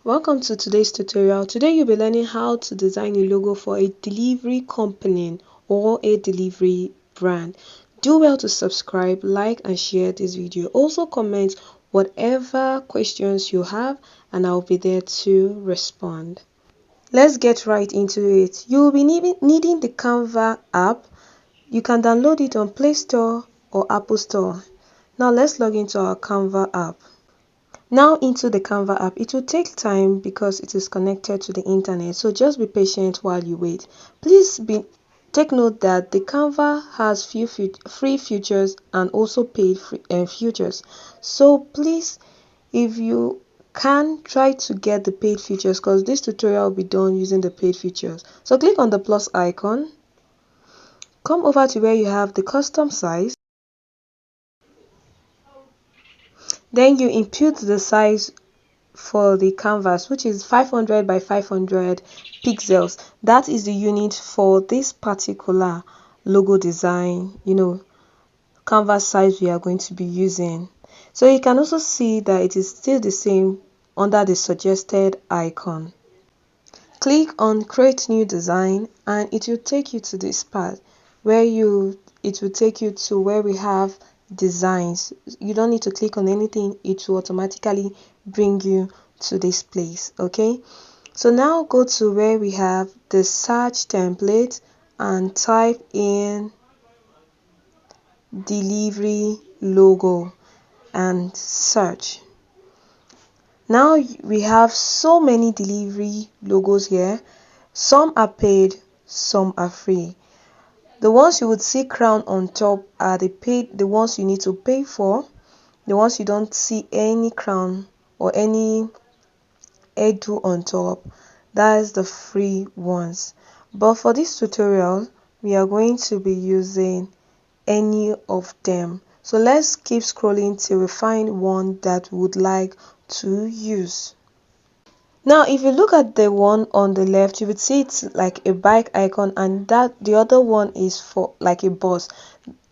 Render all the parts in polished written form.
Welcome to today's tutorial. Today you'll be learning how to design a logo for a delivery company or a delivery brand. Do well to subscribe, like and share this video. Also comment whatever questions you have and I'll be there to respond. Let's get right into it. You'll be needing the Canva app. You can download it on Play Store or Apple Store. Now let's log into our Canva app. Now into the Canva app, it will take time because it is connected to the internet, so just be patient while you wait. Please take note that the Canva has few free features and also paid features. So please, if you can, try to get the paid features because this tutorial will be done using the paid features. So click on the plus icon, come over to where you have the custom size. Then you input the size for the canvas, which is 500 by 500 pixels. That is the unit for this particular logo design, canvas size we are going to be using. So you can also see that it is still the same under the suggested icon. Click on create new design and it will take you to this part where it will take you to where we have designs. You don't need to click on anything, it will automatically bring you to this place. Okay, so now go to where we have the search template and type in delivery logo and search. Now we have so many delivery logos here. Some are paid, some are free. The ones you would see crown on top are the ones you need to pay for. The ones you don't see any crown or any headdo on top, that is the free ones. But for this tutorial, we are going to be using any of them. So let's keep scrolling till we find one that we would like to use. Now if you look at the one on the left, you would see it's like a bike icon and that the other one is for like a bus.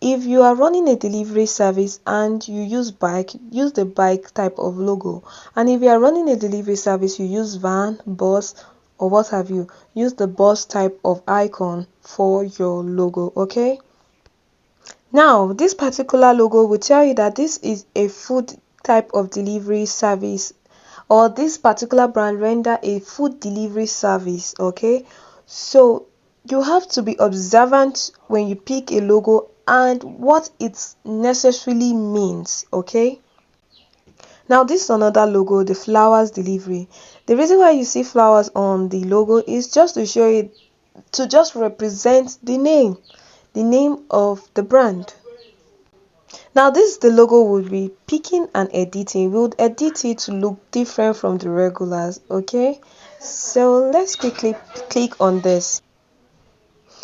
If you are running a delivery service and you use bike, use the bike type of logo. And if you are running a delivery service, you use van, bus or what have you, use the bus type of icon for your logo. Okay, now this particular logo will tell you that this is a food type of delivery service, or this particular brand render a food delivery service. Okay, so you have to be observant when you pick a logo and what it necessarily means. Okay, now this is another logo, the flowers delivery. The reason why you see flowers on the logo is just to show it, to just represent the name of the brand. Now this is the logo we'll be picking and editing. We would edit it to look different from the regulars. Okay, so let's quickly click on this.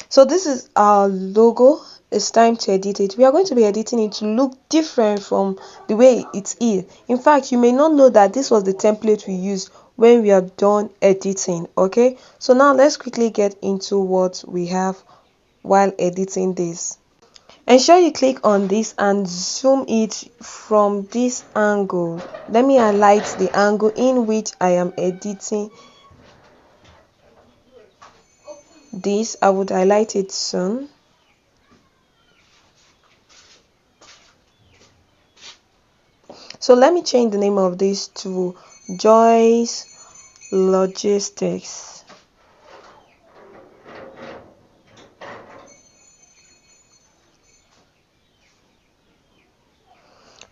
So this is our logo. It's time to edit it. We are going to be editing it to look different from the way it is. In fact, you may not know that this was the template we used when we are done editing. Okay, so now let's quickly get into what we have while editing this. Ensure you click on this and zoom it from this angle. Let me highlight the angle in which I am editing this. I would highlight it soon. So let me change the name of this to Joyce Logistics.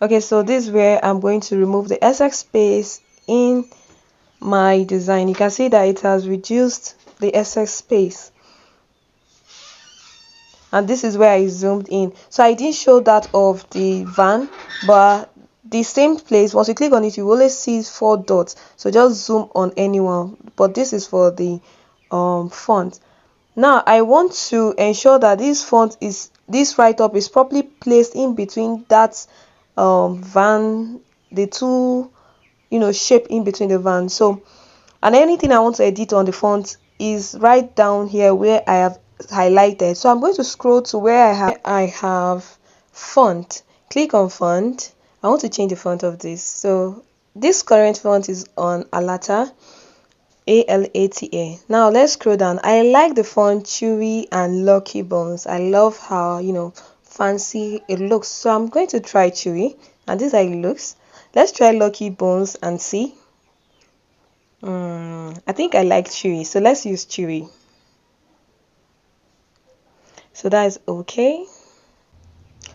Okay, so this is where I'm going to remove the SX space in my design. You can see that it has reduced the SX space. And this is where I zoomed in. So I didn't show that of the van, but the same place, once you click on it, you will always see 4 dots. So just zoom on anyone. But this is for the font. Now I want to ensure that this write-up is properly placed in between that van, the two shape in between the van. So, and anything I want to edit on the font is right down here where I have highlighted. So I'm going to scroll to where I have font. Click on font. I want to change the font of this. So this current font is on Alata, Alata. Now let's scroll down. I like the font Chewy and Lucky Bones. I love how, fancy it looks. So I'm going to try Chewy, and this is how it looks. Let's try Lucky Bones and see. I think I like Chewy, so let's use Chewy. So that is okay.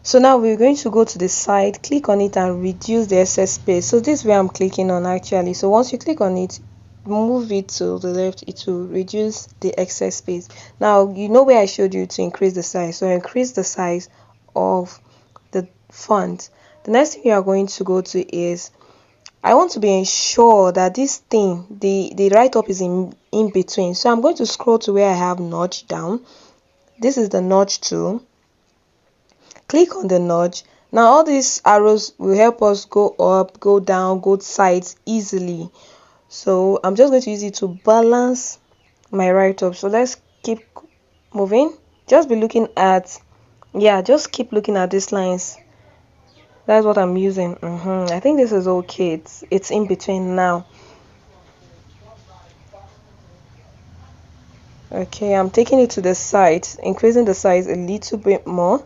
So now we're going to go to the side, click on it and reduce the excess space. So this is where I'm clicking on actually. So once you click on it, move it to the left, it will reduce the excess space. Now you know where I showed you to increase the size, so increase the size of the font. The next thing you are going to go to is, I want to be ensure that this thing, the write up is in between. So I'm going to scroll to where I have notch down. This is the notch tool. Click on the notch. Now all these arrows will help us go up, go down, go sides easily. So I'm just going to use it to balance my write up. So let's keep moving. Just be looking at, just keep looking at these lines. That's what I'm using. I think this is okay. It's in between now. Okay, I'm taking it to the side, increasing the size a little bit more.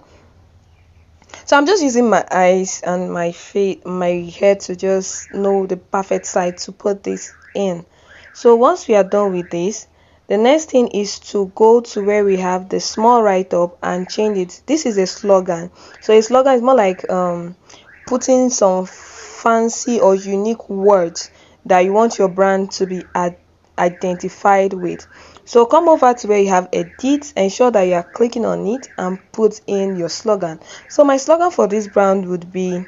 So I'm just using my eyes and my face, my head to just know the perfect side to put this in. So once we are done with this, the next thing is to go to where we have the small write up and change it. This is a slogan. So a slogan is more like putting some fancy or unique words that you want your brand to be identified with. So come over to where you have edit, ensure that you are clicking on it and put in your slogan. So my slogan for this brand would be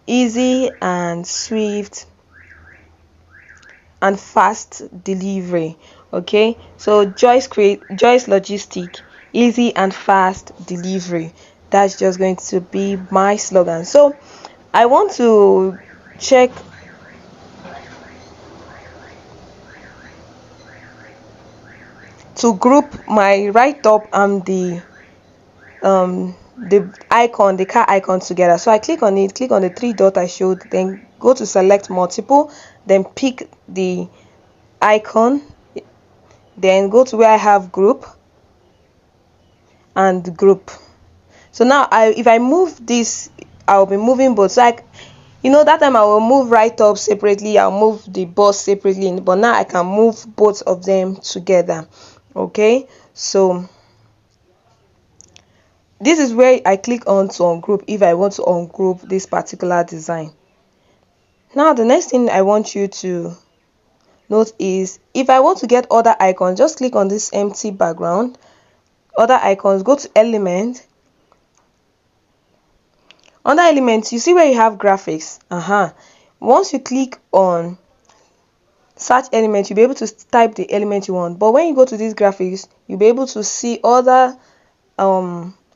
easy and swift and fast delivery. Okay, so Joyce Logistic, easy and fast delivery. That's just going to be my slogan. So I want to check to group my write up and the icon, the car icon together. So I click on it, click on the three dot I showed, then go to select multiple, then pick the icon, then go to where I have group and group. So now if I move this, I'll be moving both. So that time I will move write up separately, I'll move the boss separately, but now I can move both of them together. Okay, so this is where I click on to ungroup if I want to ungroup this particular design. Now the next thing I want you to note is, if I want to get other icons, just click on this empty background, other icons, go to element. Under elements, you see where you have graphics. Once you click on search element, you'll be able to type the element you want. But when you go to these graphics, you'll be able to see other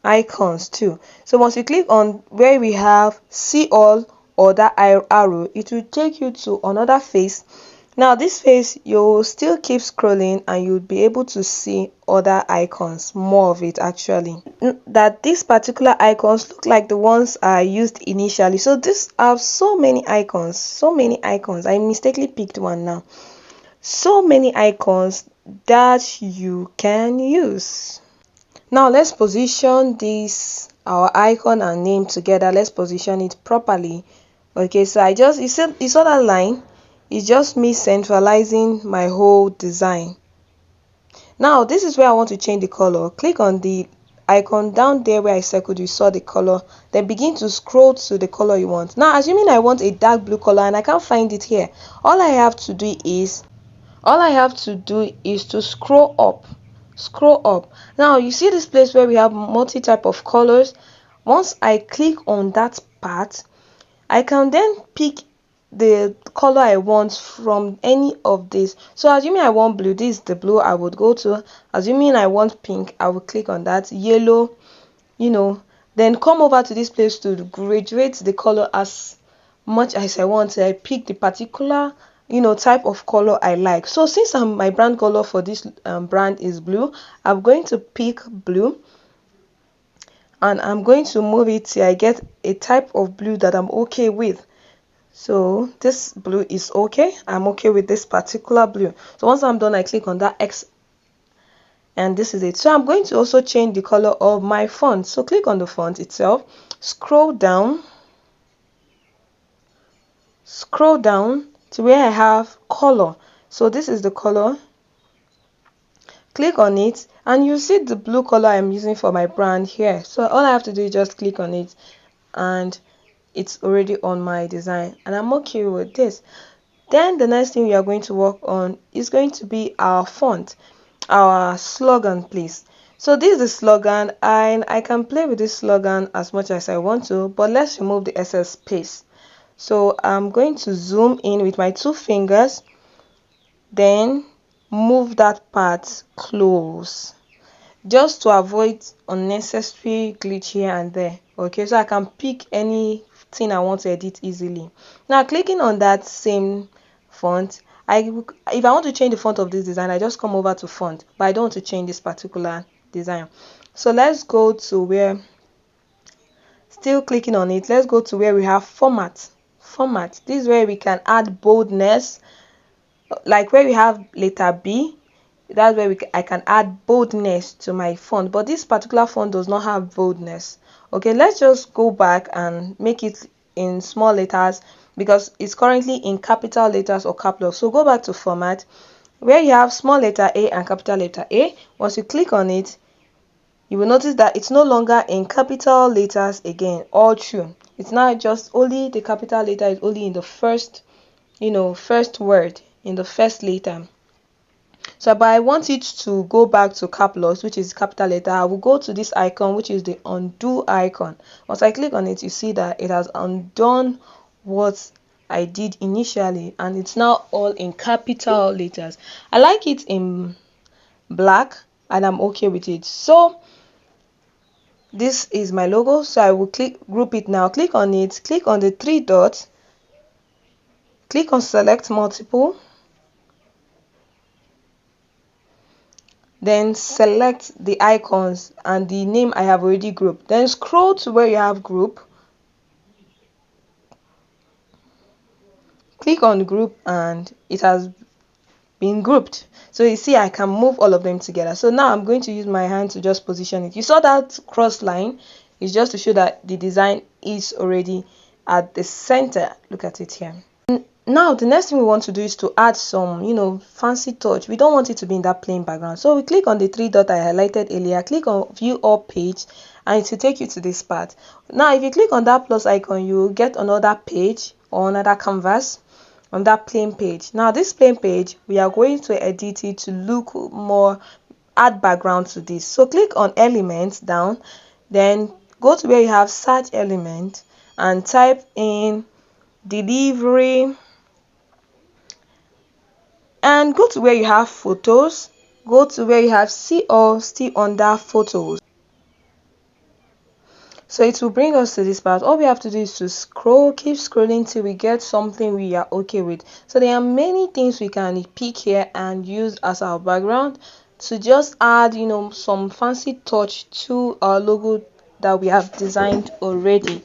icons too. So once you click on where we have see all or that arrow, it will take you to another face. Now this face, you'll still keep scrolling and you'll be able to see other icons, more of it actually. That these particular icons look like the ones I used initially. So these have so many icons. I mistakenly picked one now. So many icons that you can use. Now let's position this, our icon and name together. Let's position it properly. Okay, so you saw that line. It's just me centralizing my whole design. Now this is where I want to change the color. Click on the icon down there where I circled, you saw the color, then begin to scroll to the color you want. Now assuming I want a dark blue color and I can't find it here, all I have to do is to scroll up. Now you see this place where we have multi type of colors. Once I click on that part, I can then pick the color I want from any of these. So assuming I want blue, this is the blue I would go to. Assuming I want pink, I will click on that. Yellow, then come over to this place to graduate the color as much as I want. I pick the particular type of color I like. So since my brand color for this brand is blue, I'm going to pick blue and I'm going to move it till I get a type of blue that I'm okay with. So this blue is okay. I'm okay with this particular blue. So once I'm done, I click on that X, and this is it. So I'm going to also change the color of my font. So click on the font itself, scroll down to where I have color. So this is the color. Click on it and you see the blue color I'm using for my brand here. So all I have to do is just click on it and it's already on my design, and I'm okay with this. Then the next thing we are going to work on is going to be our font, our slogan, please. So this is the slogan, and I can play with this slogan as much as I want to, but let's remove the excess space. So I'm going to zoom in with my 2 fingers, then move that part close, just to avoid unnecessary glitch here and there. Okay, so I can pick anything I want to edit easily. Now clicking on that same font, if I want to change the font of this design, I just come over to font, but I don't want to change this particular design. So let's go to where, still clicking on it, let's go to where we have format. This is where we can add boldness, like where we have letter B. That's where I can add boldness to my font, but this particular font does not have boldness. Okay, let's just go back and make it in small letters because it's currently in capital letters or caps lock. So go back to format where you have small letter A and capital letter A. Once you click on it, you will notice that it's no longer in capital letters again all through. It's now just only the capital letter is only in the first word, in the first letter. So but I want it to go back to cap lock, which is capital letter. I will go to this icon, which is the undo icon. Once I click on it, you see that it has undone what I did initially, and it's now all in capital letters. I like it in black and I'm okay with it. So this is my logo, so I will group it now. Click on it, click on the 3 dots, click on select multiple, then select the icons and the name I have already grouped. Then scroll to where you have group, click on group, and it has been grouped. So you see I can move all of them together. So now I'm going to use my hand to just position it. You saw that cross line is just to show that the design is already at the center. Look at it here. Now the next thing we want to do is to add some fancy touch. We don't want it to be in that plain background, so we click on the 3 dot I highlighted earlier, click on view all page, and it will take you to this part. Now if you click on that plus icon, you will get another page or another canvas on that plain page. Now this plain page, we are going to edit it to look more, add background to this. So click on elements down, then go to where you have search element and type in delivery, and go to where you have photos, go to where you have see all, still under photos. So it will bring us to this part. All we have to do is to scroll, keep scrolling till we get something we are okay with. So there are many things we can pick here and use as our background to just add some fancy touch to our logo that we have designed already.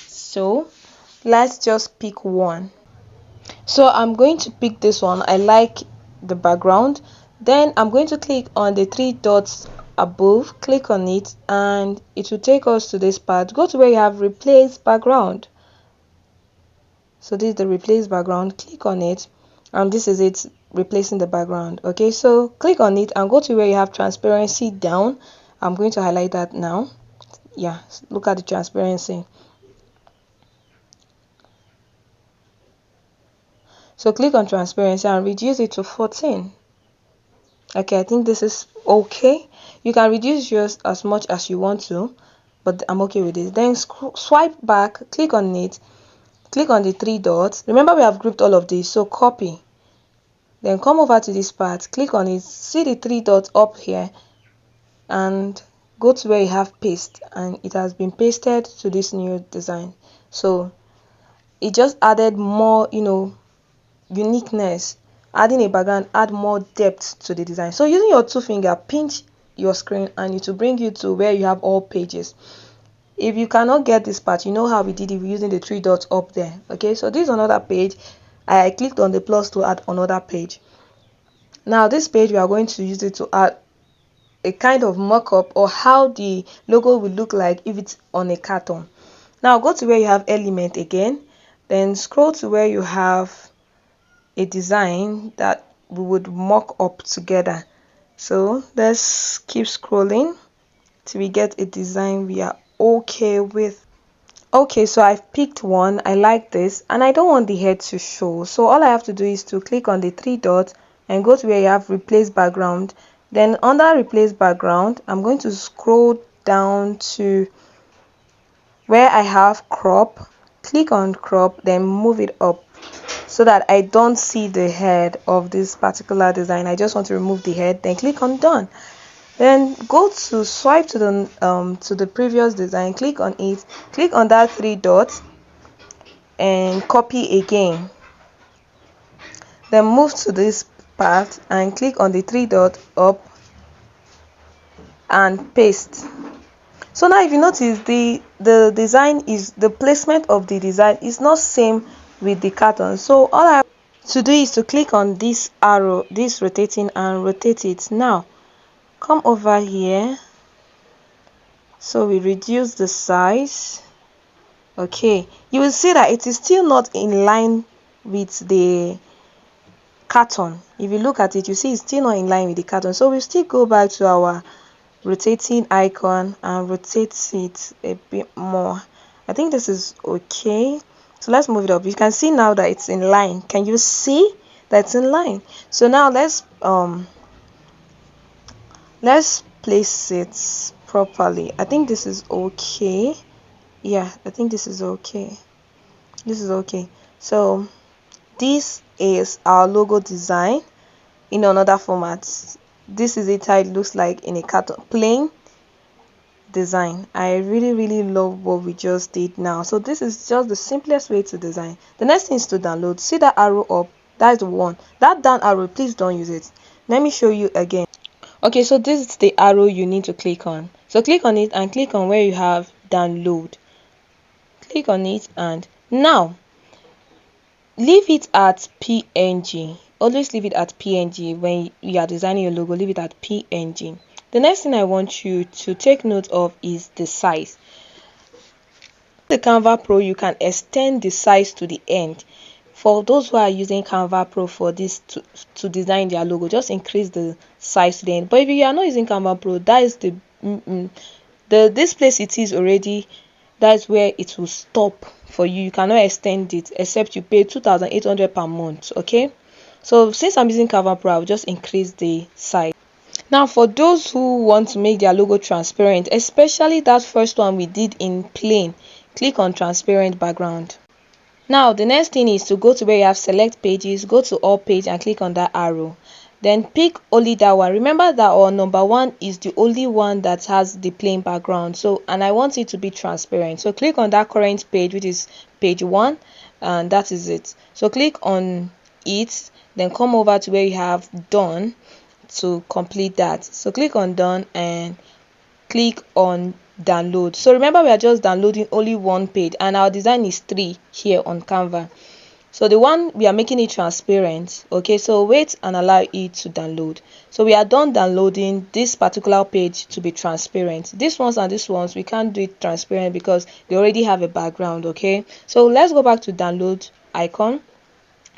So let's just pick one. So I'm going to pick this one. I like the background. Then I'm going to click on the 3 dots above, click on it, and it will take us to this part. Go to where you have replace background. So this is the replace background, click on it, and this is it, replacing the background. Okay, so click on it and go to where you have transparency down. I'm going to highlight that now. Yeah, look at the transparency. So click on transparency and reduce it to 14. Okay, I think this is okay. You can reduce yours as much as you want to, but I'm okay with it. Then swipe back, click on it, click on the 3 dots. Remember we have grouped all of these, so copy. Then come over to this part, click on it, see the 3 dots up here, and go to where you have paste, and it has been pasted to this new design. So it just added more uniqueness. Adding a background add more depth to the design. So using your 2 finger, pinch your screen and it will bring you to where you have all pages. If you cannot get this part, you know how we did it using the three dots up there. Okay, so this is another page. I clicked on the plus to add another page. Now this page, we are going to use it to add a kind of mock-up or how the logo will look like if it's on a carton. Now go to where you have element again, then scroll to where you have a design that we would mock up together. So let's keep scrolling till we get a design we are okay with. Okay, so I've picked one. I like this and I don't want the head to show, so all I have to do is to click on the three dots and go to where you have replace background. Then under replace background, I'm going to scroll down to where I have crop. Click on crop, then move it up so that I don't see the head of this particular design. I just want to remove the head, then click on done. Then go to swipe to the previous design, click on it, click on that three dots and copy again. Then move to this part and click on the three dot up and paste. So now if you notice, the design is, the placement of the design is not same with the carton. So all I have to do is to click on this arrow, this rotating, and rotate it. Now come over here, so we reduce the size. Okay, you will see that it is still not in line with the carton. If you look at it, you see it's still not in line with the carton, so we still go back to our rotating icon and rotate it a bit more. I think this is okay, so let's move it up. You can see now that it's in line. Can you see that it's in line? So now let's place it properly. I think this is okay. Yeah, I think this is okay. This is okay. So this is our logo design in another format. This is it, how it looks like in a carton, plain design. I really love what we just did now. So this is just the simplest way to design. The next thing is to download. See that arrow up? That's the one. That down arrow, please don't use it. Let me show you again. Okay, so this is the arrow you need to click on. So click on it and click on where you have download. Click on it and now leave it at PNG. Always leave it at PNG when you are designing your logo. Leave it at PNG. The next thing I want you to take note of is the size. The Canva Pro, you can extend the size to the end. For those who are using Canva Pro for this to design their logo, just increase the size to the end. But if you are not using Canva Pro, that is this place it is already. That's where it will stop for you. You cannot extend it except you pay 2,800 per month. Okay, so since I'm using Canva Pro, I'll just increase the size. Now for those who want to make their logo transparent, especially that first one we did in plain, click on transparent background. Now the next thing is to go to where you have select pages, go to all page and click on that arrow. Then pick only that one. Remember that our number one is the only one that has the plain background. So, and I want it to be transparent. So click on that current page, which is page 1, and that is it. So click on it, then come over to where you have done to complete that. So click on done and click on download. So remember, we are just downloading only one page and our design is 3 here on Canva. So the one we are making it transparent. Okay, so wait and allow it to download. So we are done downloading this particular page to be transparent. These ones and these ones we can't do it transparent because they already have a background. Okay, so let's go back to download icon,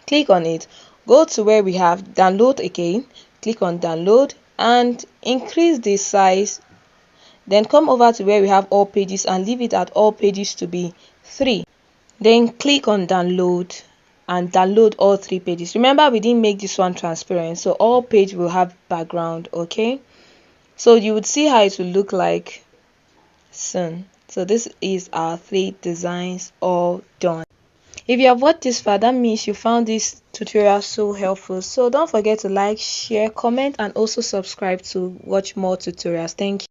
click on it, go to where we have download again, click on download and increase the size. Then come over to where we have all pages and leave it at all pages to be 3. Then click on download and download all 3 pages. Remember, we didn't make this one transparent, so all page will have background. Okay, so you would see how it will look like soon. So this is our 3 designs all done. If you have watched this far, that means you found this tutorial so helpful. So don't forget to like, share, comment and also subscribe to watch more tutorials. Thank you.